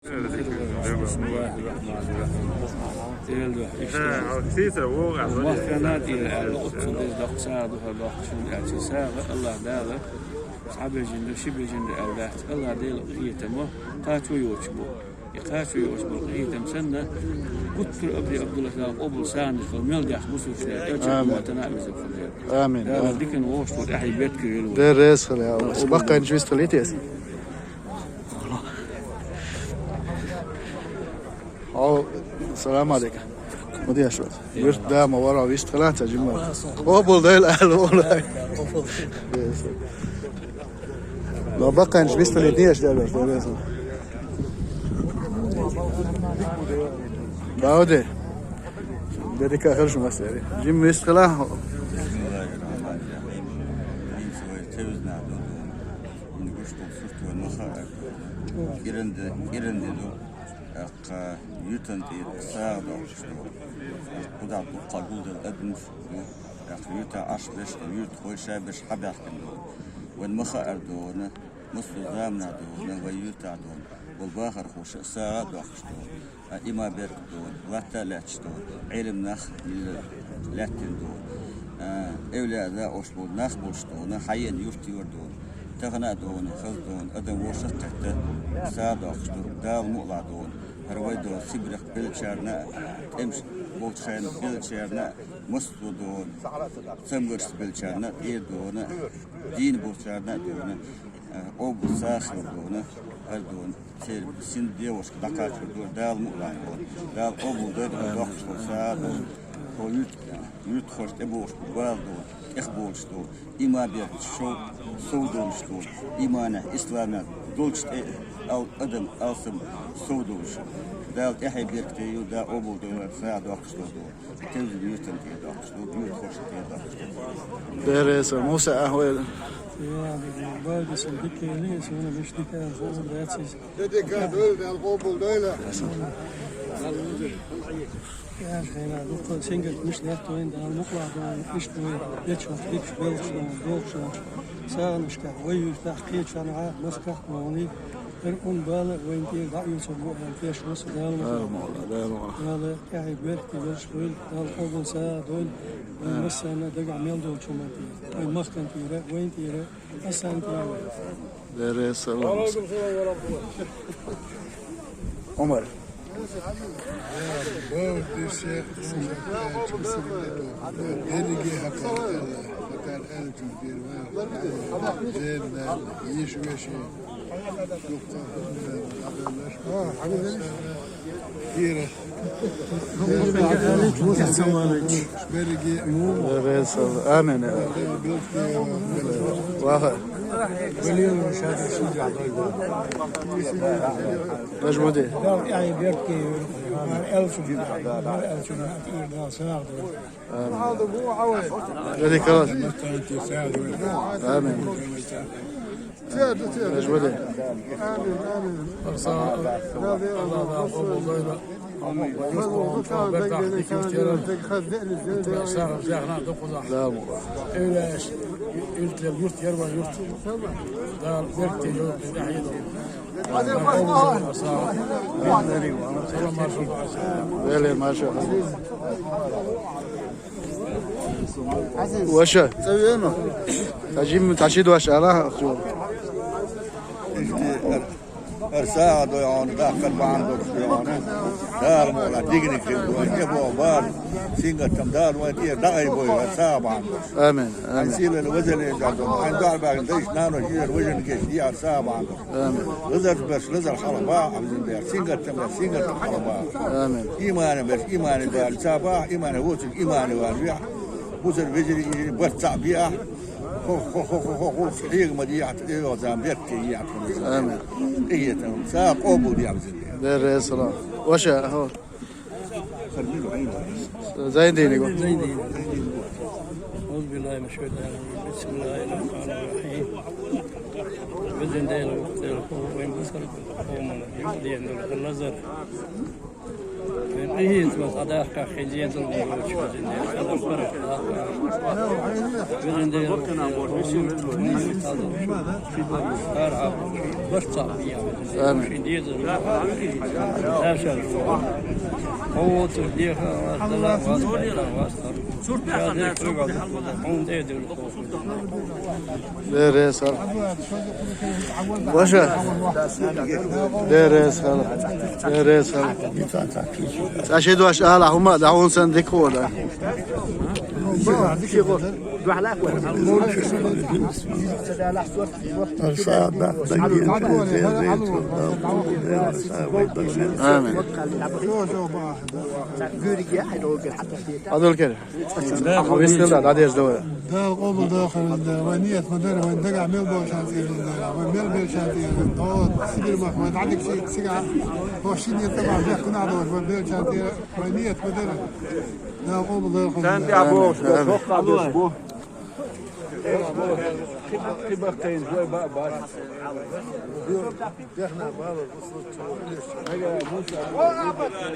بسم الله الرحمن الرحيم. وكانت إلى الأطفال دق ساعدها دق شو الاعتساق الله داله عبجن شبجن الأولاد الله ديل قيتمه قاتو يوشبو يقاتو يوشبو قيتم سنة قلت أبدي عبد الله أبو ساند فميل جاح مسوش لا متناقض آمين. ديكن واشتو أحي بيتك يلو ده الرئيس يا بقى إن جوست ليتيس. السلام عليكم. مدي أشوف. ورد ده ما ورا ويست ثلاثة جماعة. قبل ده الأهل ولا. لو بقى إن جوست ليتيس ده الرئيس. بعده. ده كأخر شو مسألة. جيم ويست ثلاثة. إيرند دو يوتن دي ساعد ودا قبول الأدم يوتا عشبش يوت خوي شابش حبيح كنو والمخا أردونا مصر زامنا دون ويوتا دون والباخر خوش ساعد وخشتون إما بيرك دون وحتى لاتش دون علم نخ لاتن دون أولاد ذا أشبول نخ بولشتون حيين يفتي وردون تغنى دون خلدون أدم وشق تحت ساعد وخشتون دال مقلع دون هروي دون سبرق بلشارنا امش بوت خان بلشارنا مصر دون سمغرس بلشارنا إيه دون دين بوتشارنا دون أو بساخر دون هردون سير سن ديوش دكات دون دال مقلع دون دال أبو دون دخش ساعد هو يوت خوش تبوش بوال دون إخبولش دون إما بيرد شو سودولش دون إيمانه إسلامه دولش أو أدم أصم سودولش دال إحي بيركتيو دا أبو دون ساعد وقش دون تلز بيوتن تيد وقش دون بيوت خوش تيد وقش دون درس موسى أهوال Ja, buiten zijn dikke lees, maar dus dikke voorbereidsels. Dit kan doen, dan koppel delen. Ja, geen dat single moest net doen, dan nog wat doen, is doen, dit wat ik speel zo, door zo. Samen is kijk, hoe je dat keert van haar, mas kijk maar niet. En onbellen, hoe je die dat je zo moet en feest was dan. Ja, ja, ik werk die wel speel, dan ook zo doen. مثلا دقع ميل دول شو ماتي وين مخكن تيره وين تيره أسان تيره درس الله عمر Boven de zegt, enige hakar elton bir var. Zerden, yeş veşi. Doktor, haberler. Gire. درس آمين. واحد. مليون مشاهدة شجع مجمودي. يعني بيركي ألف هذا مو عوض. ذلك خلاص. آمين. مجمودي. لا مبارك. إيش يرت يرت يروى يرت دار بيرتي يرت يحيد ما شاء الله. وشا سوينا. تجيب تعشيد وشا لا أرساعد يعني داخل بعندك يعني دار مولا ديجني كيلو يبغى بار سينغ تمدار ويتيه داعي بوي أرساع بعندك آمين. أنسيل الوزن يجعلهم عند دار بعد ليش نانو جير الوزن كيش دي أرساع بعندك آمين. لزر بس لزر خرباء عبدين بير سينغ خرباء آمين. إيمان بس إيمان بير سابع إيمان ووتك إيمان واربيع بوزر بيجري برتع بيع هو صحيح مديعة إيه زامبيت كي آمين. إيه تمام ساق أبو دي عبزين درس الله. وشا هو. زين ديني قول. زين دين أعوذ بالله من الشيطان الرجيم بسم الله الرحمن الرحيم بزين ديل وين بسر قوم يدين النظر هي تبغى خليت الغروج درس وش درس درس أشهد وأشهد هم دعون سندكوا ده آمين هذول كده بسم الله عادي يزدوره ده قوم داخل الديوانية مدرب وين دقع ميل بول شانتي وين ميل شانتي هو سيجر ما وين عندك شيء سيجار هو شيء يتبع بيحكي نعدور وين ميل شانتي وينية مدرب ده قوم داخل كان بيعبوش توقع بيشبوه كبرتين شوي بقى